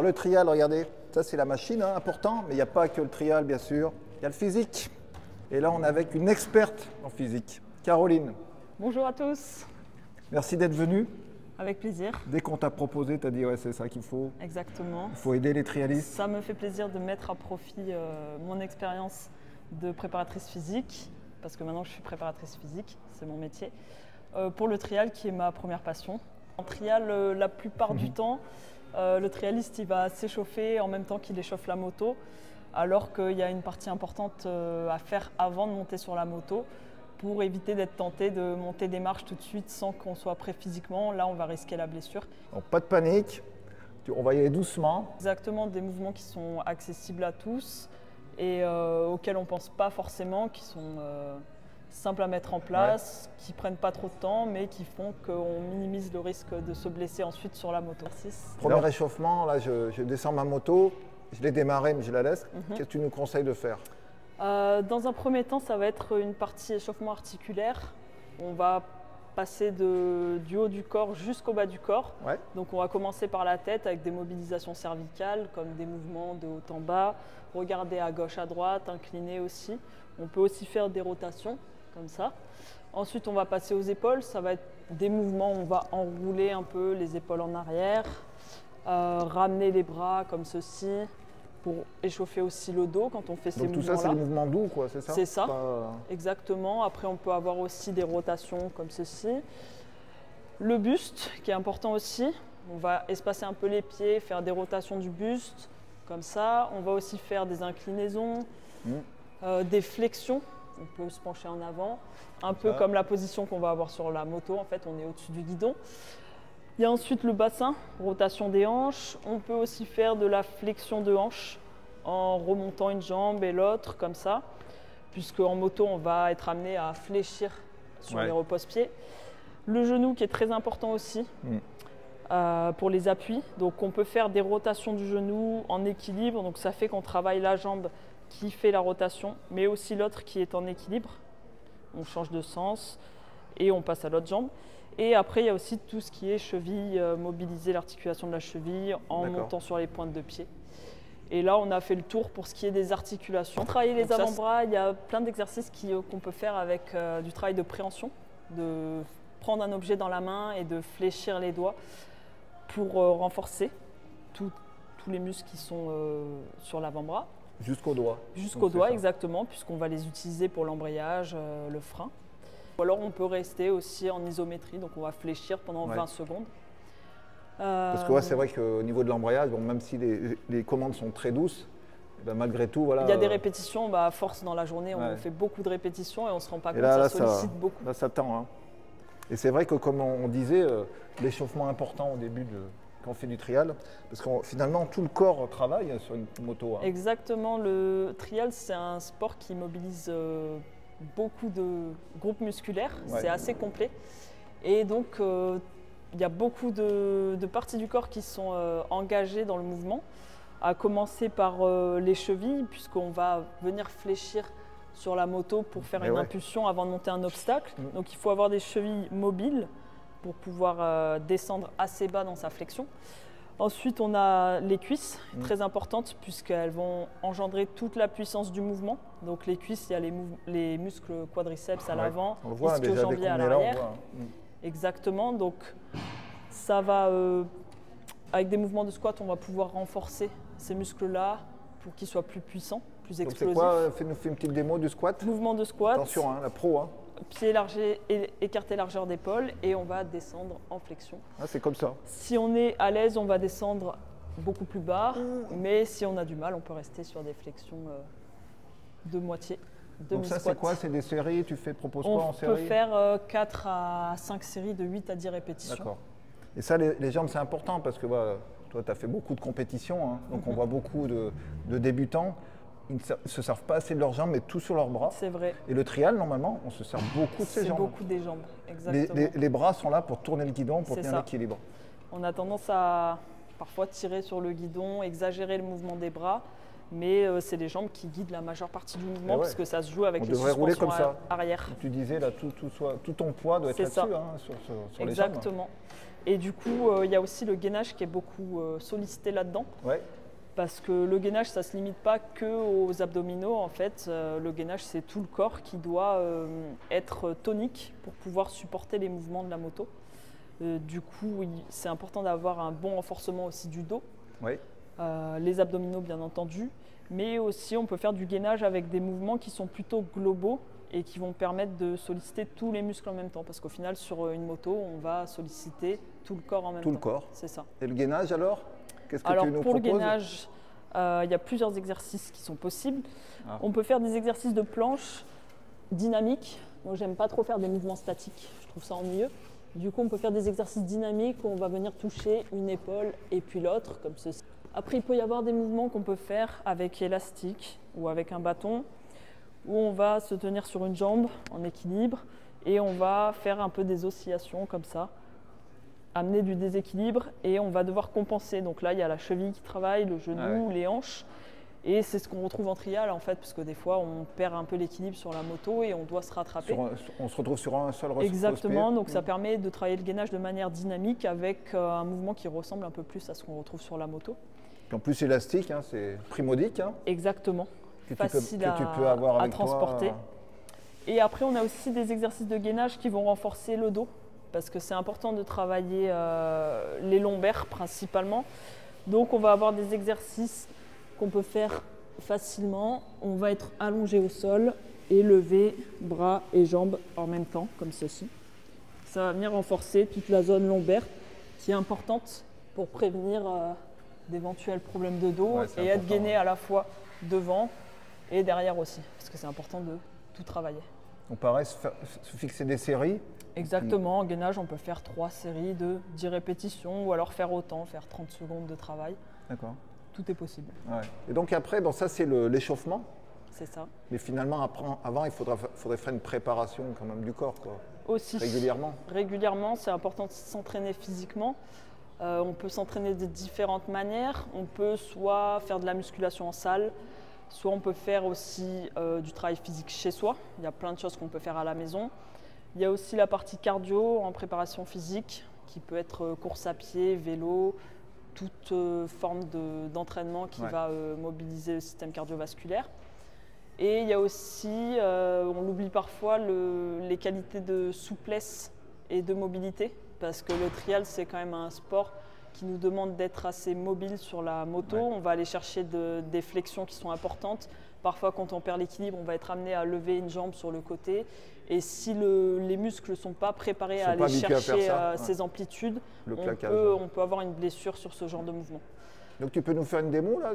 le trial, regardez, ça c'est la machine, hein, important, mais il n'y a pas que le trial, bien sûr. Il y a le physique. Et là, on est avec une experte en physique, Caroline. Bonjour à tous. Merci d'être venue. Avec plaisir. Dès qu'on t'a proposé, tu as dit ouais, c'est ça qu'il faut. Exactement. Il faut aider les trialistes. Ça me fait plaisir de mettre à profit mon expérience de préparatrice physique, parce que maintenant je suis préparatrice physique, c'est mon métier, pour le trial qui est ma première passion. En trial, la plupart du temps, le trialiste il va s'échauffer en même temps qu'il échauffe la moto, alors qu'il y a une partie importante à faire avant de monter sur la moto, pour éviter d'être tenté de monter des marches tout de suite sans qu'on soit prêt physiquement. Là, on va risquer la blessure. Donc, pas de panique, on va y aller doucement. Exactement, des mouvements qui sont accessibles à tous et auxquels on ne pense pas forcément, qui sont simples à mettre en place, qui ne prennent pas trop de temps, mais qui font qu'on minimise le risque de se blesser ensuite sur la moto. Premier réchauffement, là, je descends ma moto, je l'ai démarrée, mais je la laisse. Qu'est-ce que tu nous conseilles de faire ? Dans un premier temps, ça va être une partie échauffement articulaire. On va passer du haut du corps jusqu'au bas du corps. Ouais. Donc on va commencer par la tête avec des mobilisations cervicales, comme des mouvements de haut en bas, regarder à gauche, à droite, incliner aussi. On peut aussi faire des rotations, comme ça. Ensuite, on va passer aux épaules. Ça va être des mouvements où on va enrouler un peu les épaules en arrière, ramener les bras comme ceci, pour échauffer aussi le dos quand on fait ces mouvements-là. Donc tout ça, c'est des mouvements doux, quoi, c'est ça? C'est ça, exactement. Après, on peut avoir aussi des rotations comme ceci. Le buste, qui est important aussi. On va espacer un peu les pieds, faire des rotations du buste, comme ça. On va aussi faire des inclinaisons, des flexions. On peut se pencher en avant, un peu comme la position qu'on va avoir sur la moto. En fait, on est au-dessus du guidon. Il y a ensuite le bassin, rotation des hanches. On peut aussi faire de la flexion de hanche en remontant une jambe et l'autre, comme ça. Puisque en moto, on va être amené à fléchir sur les repose-pieds. Le genou qui est très important aussi pour les appuis. Donc on peut faire des rotations du genou en équilibre. Donc ça fait qu'on travaille la jambe qui fait la rotation, mais aussi l'autre qui est en équilibre. On change de sens et on passe à l'autre jambe. Et après, il y a aussi tout ce qui est cheville, mobiliser l'articulation de la cheville en montant sur les pointes de pied. Et là, on a fait le tour pour ce qui est des articulations. Pour travailler les avant-bras, il y a plein d'exercices qu'on peut faire avec du travail de préhension, de prendre un objet dans la main et de fléchir les doigts pour renforcer tous les muscles qui sont sur l'avant-bras. Jusqu'au doigt. Jusqu'au doigt, exactement, puisqu'on va les utiliser pour l'embrayage, le frein. Ou alors on peut rester aussi en isométrie, donc on va fléchir pendant 20 secondes. Parce que c'est vrai qu'au niveau de l'embrayage, bon, même si les commandes sont très douces, ben malgré tout, voilà. Il y a des répétitions, à force dans la journée, on fait beaucoup de répétitions et on ne se rend pas compte, ça sollicite beaucoup. Là, ça tend. Hein. Et c'est vrai que comme on disait, l'échauffement important au début quand on fait du trial, parce que finalement tout le corps travaille sur une moto. Hein. Exactement, le trial c'est un sport qui mobilise beaucoup de groupes musculaires, c'est assez complet. Et donc, il y a beaucoup de parties du corps qui sont engagées dans le mouvement, à commencer par les chevilles, puisqu'on va venir fléchir sur la moto pour faire une impulsion avant de monter un obstacle. Donc, il faut avoir des chevilles mobiles pour pouvoir descendre assez bas dans sa flexion. Ensuite, on a les cuisses, très importantes, puisqu'elles vont engendrer toute la puissance du mouvement. Donc les cuisses, il y a les muscles quadriceps à l'avant, ischio-jambier à l'arrière. Exactement, donc ça va, avec des mouvements de squat, on va pouvoir renforcer ces muscles-là pour qu'ils soient plus puissants, plus explosifs. Donc c'est quoi, fais-nous une petite démo du squat. Mouvement de squat. Attention, la pro. Hein. Pied écarté largeur d'épaule et on va descendre en flexion. Ah, c'est comme ça. Si on est à l'aise, on va descendre beaucoup plus bas, mais si on a du mal, on peut rester sur des flexions de moitié. Donc ça, c'est quoi? C'est des séries? Tu proposes quoi en série? On peut faire 4 à 5 séries de 8 à 10 répétitions. D'accord. Et ça, les jambes, c'est important parce que toi, tu as fait beaucoup de compétitions, hein, donc on voit beaucoup de débutants. Ils ne se servent pas assez de leurs jambes, mais tout sur leurs bras. C'est vrai. Et le trial, normalement, on se sert beaucoup de ses jambes. C'est beaucoup des jambes, exactement. Les bras sont là pour tourner le guidon, pour tenir l'équilibre. On a tendance à parfois tirer sur le guidon, exagérer le mouvement des bras, mais c'est les jambes qui guident la majeure partie du mouvement, parce que ça se joue avec les suspensions arrière. Comme tu disais, là, tout ton poids doit être là-dessus, hein, sur les jambes. Exactement. Et du coup, il y a aussi le gainage qui est beaucoup sollicité là-dedans. Ouais. Parce que le gainage, ça ne se limite pas qu'aux abdominaux. En fait, le gainage, c'est tout le corps qui doit être tonique pour pouvoir supporter les mouvements de la moto. Du coup, c'est important d'avoir un bon renforcement aussi du dos. Ouais. Les abdominaux, bien entendu. Mais aussi, on peut faire du gainage avec des mouvements qui sont plutôt globaux et qui vont permettre de solliciter tous les muscles en même temps. Parce qu'au final, sur une moto, on va solliciter tout le corps en même temps. Tout le corps. C'est ça. Et le gainage alors? Qu'est-ce que Alors tu nous pour proposes? le gainage, il y a plusieurs exercices qui sont possibles. Ah. On peut faire des exercices de planche dynamiques. Moi, j'aime pas trop faire des mouvements statiques, je trouve ça ennuyeux. Du coup, on peut faire des exercices dynamiques où on va venir toucher une épaule et puis l'autre, comme ceci. Après, il peut y avoir des mouvements qu'on peut faire avec élastique ou avec un bâton, où on va se tenir sur une jambe en équilibre et on va faire un peu des oscillations comme ça, amener du déséquilibre et on va devoir compenser. Donc là, il y a la cheville qui travaille, le genou, les hanches. Et c'est ce qu'on retrouve en trial en fait, parce que des fois, on perd un peu l'équilibre sur la moto et on doit se rattraper. On se retrouve sur un seul repose-pied. Exactement, donc ça permet de travailler le gainage de manière dynamique avec un mouvement qui ressemble un peu plus à ce qu'on retrouve sur la moto. Et en plus élastique, hein, c'est primodique. Hein, Exactement, facile que tu peux avoir à avec transporter. toi. Et après, on a aussi des exercices de gainage qui vont renforcer le dos, parce que c'est important de travailler les lombaires principalement. Donc on va avoir des exercices qu'on peut faire facilement. On va être allongé au sol et lever bras et jambes en même temps, comme ceci. Ça va venir renforcer toute la zone lombaire qui est importante pour prévenir d'éventuels problèmes de dos et être gainé à la fois devant et derrière aussi, parce que c'est important de tout travailler. Donc pareil, se fixer des séries. Exactement, en gainage, on peut faire 3 séries de 10 répétitions ou alors faire autant, faire 30 secondes de travail. D'accord. Tout est possible. Ouais. Et donc après, bon, ça c'est l'échauffement. C'est ça. Mais finalement, avant, il faudrait faire une préparation quand même du corps, quoi. Aussi. Régulièrement. Régulièrement, c'est important de s'entraîner physiquement. On peut s'entraîner de différentes manières. On peut soit faire de la musculation en salle, soit on peut faire aussi du travail physique chez soi. Il y a plein de choses qu'on peut faire à la maison. Il y a aussi la partie cardio en préparation physique, qui peut être course à pied, vélo, toute forme d'entraînement qui va mobiliser le système cardiovasculaire. Et il y a aussi, on l'oublie parfois, les qualités de souplesse et de mobilité, parce que le trial, c'est quand même un sport qui nous demande d'être assez mobile sur la moto. Ouais. On va aller chercher des flexions qui sont importantes. Parfois, quand on perd l'équilibre, on va être amené à lever une jambe sur le côté. Et si les muscles ne sont pas préparés à aller chercher ces amplitudes, on peut avoir une blessure sur ce genre de mouvement. Donc tu peux nous faire une démo là,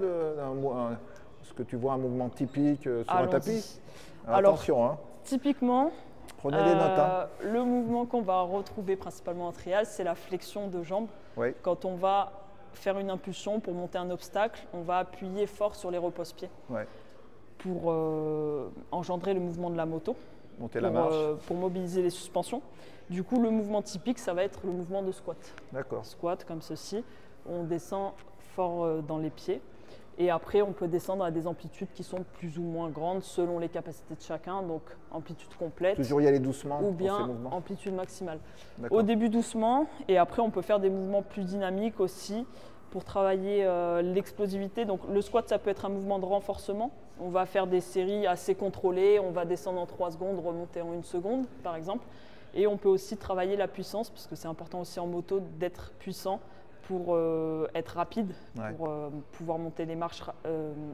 ce que tu vois un mouvement typique sur un tapis? Alors, attention, hein. Typiquement, prenez des notes, hein. Le mouvement qu'on va retrouver principalement en trial, c'est la flexion de jambe. Oui. Quand on va faire une impulsion pour monter un obstacle, on va appuyer fort sur les repose-pieds pour engendrer le mouvement de la moto, monter la marche. Pour mobiliser les suspensions. Du coup, le mouvement typique, ça va être le mouvement de squat. D'accord. Squat comme ceci, on descend fort dans les pieds. Et après, on peut descendre à des amplitudes qui sont plus ou moins grandes selon les capacités de chacun, donc amplitude complète. Toujours y aller doucement ou bien amplitude maximale. Au début doucement, et après on peut faire des mouvements plus dynamiques aussi pour travailler l'explosivité. Donc le squat, ça peut être un mouvement de renforcement. On va faire des séries assez contrôlées, on va descendre en 3 secondes, remonter en 1 seconde par exemple. Et on peut aussi travailler la puissance, parce que c'est important aussi en moto d'être puissant pour être rapide, pour pouvoir monter les marches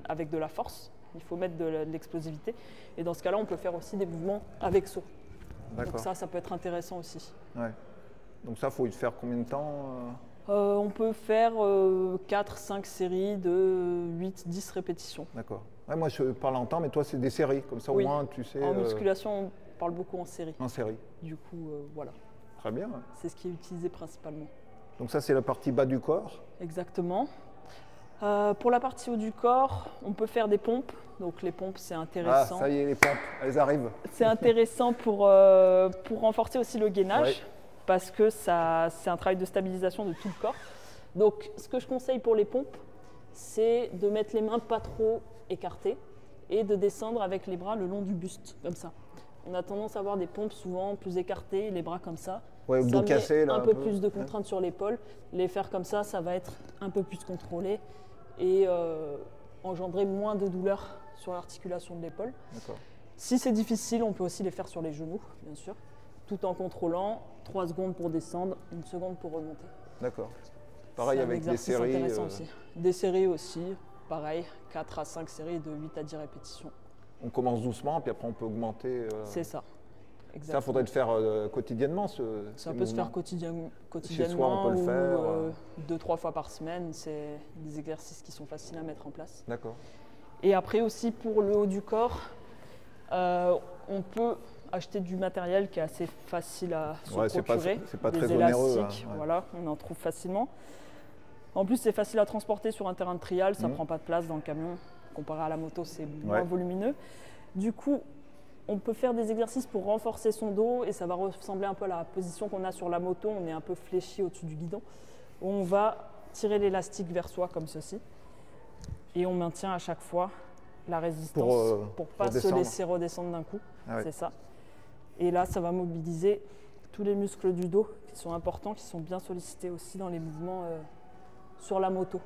avec de la force. Il faut mettre de l'explosivité. Et dans ce cas-là, on peut faire aussi des mouvements avec saut. Donc ça peut être intéressant aussi. Ouais. Donc ça, il faut y faire combien de temps On peut faire 4-5 séries de 8-10 répétitions. D'accord. Ouais, moi, je parle en temps, mais toi, c'est des séries. Comme ça, au moins, tu sais… En musculation, on parle beaucoup en série. En série. Du coup, voilà. Très bien. C'est ce qui est utilisé principalement. Donc ça, c'est la partie bas du corps. Exactement. Pour la partie haut du corps, on peut faire des pompes. Donc les pompes, c'est intéressant. Ah, ça y est, les pompes, elles arrivent. C'est intéressant pour renforcer aussi le gainage, parce que c'est un travail de stabilisation de tout le corps. Donc ce que je conseille pour les pompes, c'est de mettre les mains pas trop écartées et de descendre avec les bras le long du buste, comme ça. On a tendance à avoir des pompes souvent plus écartées, les bras comme ça. Ouais, le ça dos met cassé, là, un peu peu. plus de Ouais. contraintes sur l'épaule. Les faire comme ça va être un peu plus contrôlé et engendrer moins de douleur sur l'articulation de l'épaule. D'accord. Si c'est difficile, on peut aussi les faire sur les genoux, bien sûr, tout en contrôlant 3 secondes pour descendre, 1 seconde pour remonter. D'accord. Pareil C'est un avec des exercice séries. intéressant aussi. Des séries aussi, pareil, 4 à 5 séries de 8 à 10 répétitions. On commence doucement, puis après on peut augmenter. C'est ça. Ça, Exactement. faudrait le faire quotidiennement. Ça peut se faire quotidiennement on peut le ou faire. 2-3 fois par semaine. C'est des exercices qui sont faciles à mettre en place. D'accord. Et après aussi pour le haut du corps, on peut acheter du matériel qui est assez facile à se C'est procurer. pas des très onéreux. élastiques, Ouais. voilà, on en trouve facilement. En plus, c'est facile à transporter sur un terrain de trial, ça ne prend pas de place dans le camion. Comparé à la moto, c'est moins volumineux. Du coup, on peut faire des exercices pour renforcer son dos et ça va ressembler un peu à la position qu'on a sur la moto. On est un peu fléchi au-dessus du guidon. On va tirer l'élastique vers soi comme ceci et on maintient à chaque fois la résistance pour ne pas se laisser redescendre d'un coup. Ah ouais. C'est ça. Et là, ça va mobiliser tous les muscles du dos qui sont importants, qui sont bien sollicités aussi dans les mouvements sur la moto.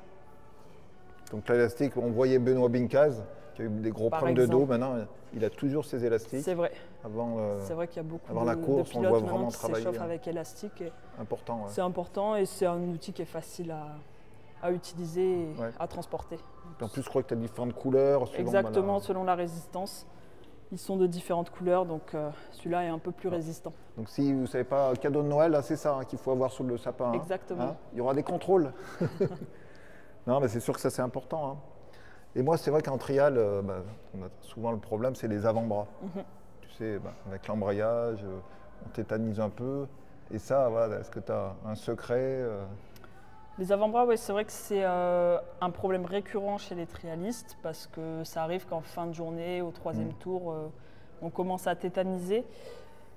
Donc l'élastique, on voyait Benoît Bincaz qui a eu des gros Par problèmes de dos. exemple. Maintenant, il a toujours ses élastiques. C'est vrai. C'est vrai qu'il y a beaucoup avant la course, de on le pilotes voit maintenant vraiment qui travailler. s'échauffent avec élastique. Et Important. Ouais. c'est important et c'est un outil qui est facile à utiliser et Ouais. à transporter. En plus, je crois que tu as différentes couleurs. Suivant, Exactement, selon la résistance. Ils sont de différentes couleurs, donc celui-là est un peu plus résistant. Donc si vous ne savez pas, cadeau de Noël, là, c'est ça qu'il faut avoir sous le sapin. Exactement. Il y aura des contrôles. Non, mais c'est sûr que ça, c'est important. Hein. Et moi, c'est vrai qu'en trial, on a souvent le problème, c'est les avant-bras. Tu sais, avec l'embrayage, on tétanise un peu. Et ça, voilà, est-ce que tu as un secret Les avant-bras, ouais, c'est vrai que c'est un problème récurrent chez les trialistes parce que ça arrive qu'en fin de journée, au 3e tour, on commence à tétaniser.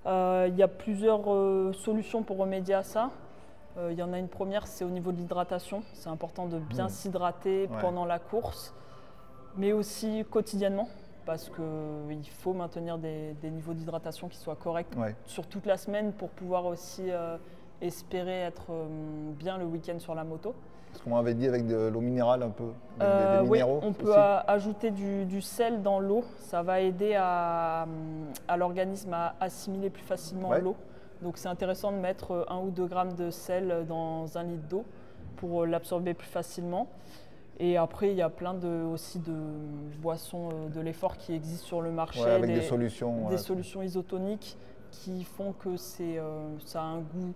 Il y a plusieurs solutions pour remédier à ça. Il y en a une première, c'est au niveau de l'hydratation. C'est important de bien s'hydrater pendant la course, mais aussi quotidiennement parce qu'il faut maintenir des niveaux d'hydratation qui soient corrects sur toute la semaine pour pouvoir aussi espérer être bien le week-end sur la moto. Parce qu'on m'avait dit avec de l'eau minérale un peu, des Oui, minéraux on peut ajouter du sel dans l'eau. Ça va aider à l'organisme à assimiler plus facilement l'eau. Donc c'est intéressant de mettre 1 ou 2 grammes de sel dans 1 litre d'eau pour l'absorber plus facilement. Et après, il y a plein aussi de boissons de l'effort qui existent sur le marché. Avec des solutions. Des solutions isotoniques qui font que ça a un goût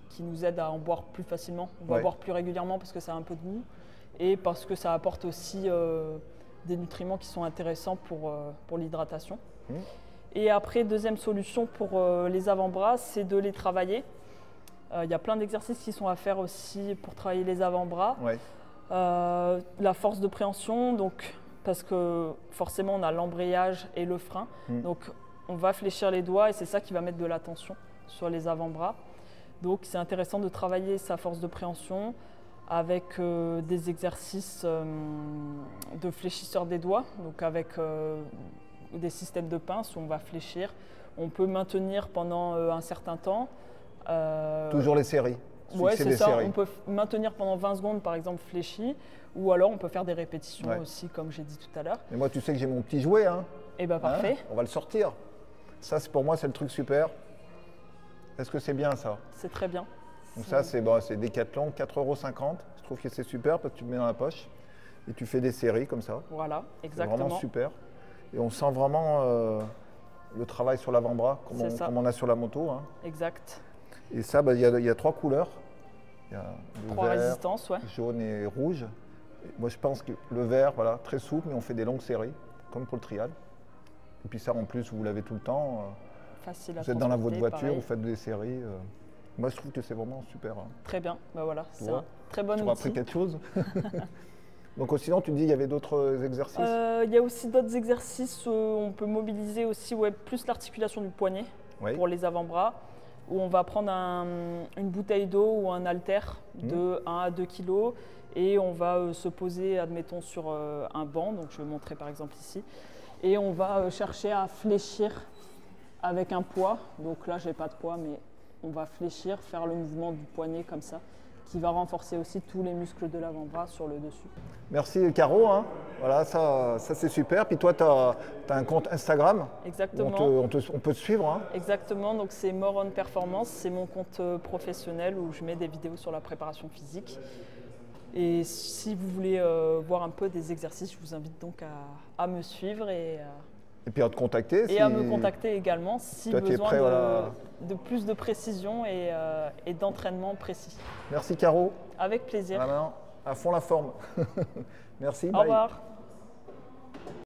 qui nous aide à en boire plus facilement. On va boire plus régulièrement parce que ça a un peu de goût et parce que ça apporte aussi des nutriments qui sont intéressants pour l'hydratation. Et après, deuxième solution pour les avant-bras, c'est de les travailler. Il y a plein d'exercices qui sont à faire aussi pour travailler les avant-bras. La force de préhension, donc, parce que forcément on a l'embrayage et le frein. Donc on va fléchir les doigts et c'est ça qui va mettre de la tension sur les avant-bras. Donc c'est intéressant de travailler sa force de préhension avec des exercices de fléchisseur des doigts, donc avec des systèmes de pince où on va fléchir. On peut maintenir pendant un certain temps. Toujours les séries. Oui, c'est ça. On peut maintenir pendant 20 secondes, par exemple, fléchi, ou alors on peut faire des répétitions aussi, comme j'ai dit tout à l'heure. Mais moi, tu sais que j'ai mon petit jouet. Hein. Eh bien, parfait. On va le sortir. Ça, pour moi, c'est le truc super. Est-ce que c'est bien, ça? C'est très bien. Donc ça, c'est Decathlon, 4,50 €. Je trouve que c'est super parce que tu le mets dans la poche et tu fais des séries comme ça. Voilà, exactement. C'est vraiment super. Et on sent vraiment le travail sur l'avant-bras, comme on a sur la moto. Hein. Exact. Et ça, il y a 3 couleurs. Il y a le 3 vert, résistances, jaune et rouge. Et moi, je pense que le vert, voilà, très souple, mais on fait des longues séries, comme pour le trial. Et puis ça, en plus, vous l'avez tout le temps. Facile à vous êtes dans votre voiture, pareil. vous faites des séries. Moi, je trouve que c'est vraiment super. Hein. Très bien. Ben voilà, c'est un très bon outil. Tu as appris quelque chose. Donc sinon, tu dis qu'il y avait d'autres exercices? Il y a aussi d'autres exercices où on peut mobiliser aussi plus l'articulation du poignet pour les avant-bras, où on va prendre une bouteille d'eau ou un haltère de 1 à 2 kg et on va se poser, admettons, sur un banc. Donc je vais montrer par exemple ici. Et on va chercher à fléchir avec un poids. Donc là, je n'ai pas de poids, mais on va fléchir, faire le mouvement du poignet comme ça, qui va renforcer aussi tous les muscles de l'avant-bras sur le dessus. Merci Caro, hein. Voilà, ça c'est super. Puis toi, tu as un compte Instagram. Exactement. On peut te suivre. Hein. Exactement, donc c'est More On Performance, c'est mon compte professionnel où je mets des vidéos sur la préparation physique. Et si vous voulez voir un peu des exercices, je vous invite donc à me suivre et puis à te contacter. Et à me contacter également si toi, besoin prêt, de plus de précision et d'entraînement précis. Merci Caro. Avec plaisir. Voilà, à fond la forme. Merci. Au revoir.